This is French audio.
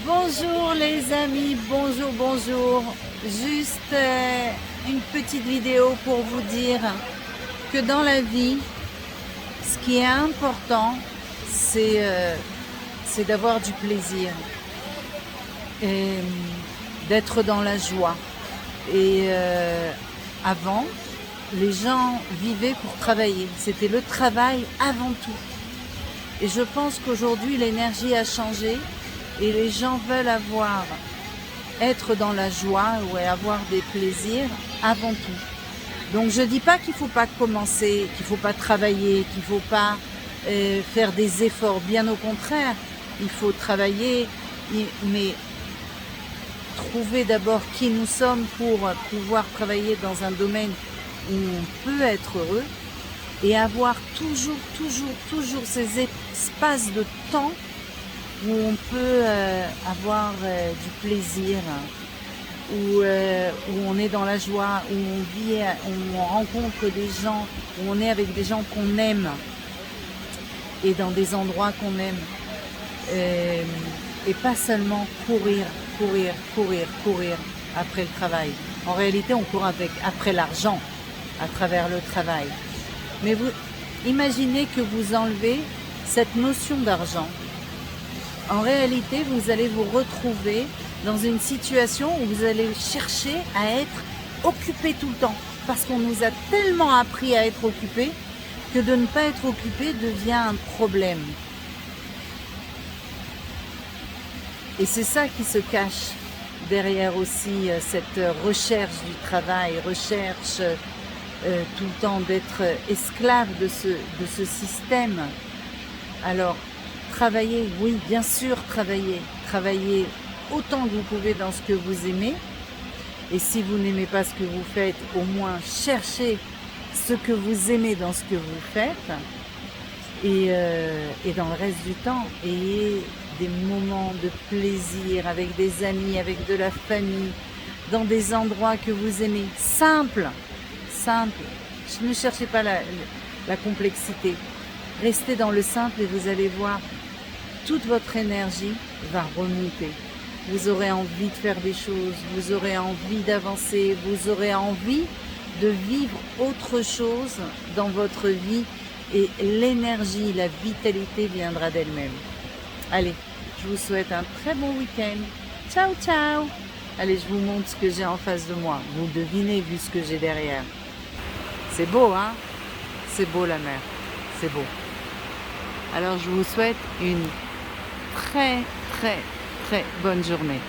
Bonjour les amis, bonjour, bonjour. Juste une petite vidéo pour vous dire que dans la vie, ce qui est important, c'est d'avoir du plaisir et d'être dans la joie. Et avant, les gens vivaient pour travailler. C'était le travail avant tout. Et je pense qu'aujourd'hui, l'énergie a changé et les gens veulent être dans la joie ou avoir des plaisirs avant tout. Donc je ne dis pas qu'il ne faut pas commencer, qu'il ne faut pas travailler, qu'il ne faut pas faire des efforts. Bien au contraire, il faut travailler, mais trouver d'abord qui nous sommes pour pouvoir travailler dans un domaine où on peut être heureux et avoir toujours ces espaces de temps où on peut avoir du plaisir, où on est dans la joie, où on vit, où on rencontre des gens, où on est avec des gens qu'on aime et dans des endroits qu'on aime. Et pas seulement courir après le travail. En réalité, on court après l'argent à travers le travail. Mais vous imaginez que vous enlevez cette notion d'argent. En réalité, vous allez vous retrouver dans une situation où vous allez chercher à être occupé tout le temps. Parce qu'on nous a tellement appris à être occupé que de ne pas être occupé devient un problème. Et c'est ça qui se cache derrière aussi cette recherche du travail, recherche tout le temps d'être esclave de ce système. Alors, travaillez, oui, bien sûr, travaillez autant que vous pouvez dans ce que vous aimez. Et si vous n'aimez pas ce que vous faites, au moins cherchez ce que vous aimez dans ce que vous faites. Et dans le reste du temps, ayez des moments de plaisir avec des amis, avec de la famille, dans des endroits que vous aimez. Simple. Ne cherchez pas la complexité. Restez dans le simple et vous allez voir, toute votre énergie va remonter. Vous aurez envie de faire des choses, vous aurez envie d'avancer, vous aurez envie de vivre autre chose dans votre vie et l'énergie, la vitalité viendra d'elle-même. Allez, je vous souhaite un très bon week-end. Ciao, ciao! Allez, je vous montre ce que j'ai en face de moi. Vous devinez vu ce que j'ai derrière. C'est beau, hein? C'est beau la mer. C'est beau. Alors, je vous souhaite une très bonne journée.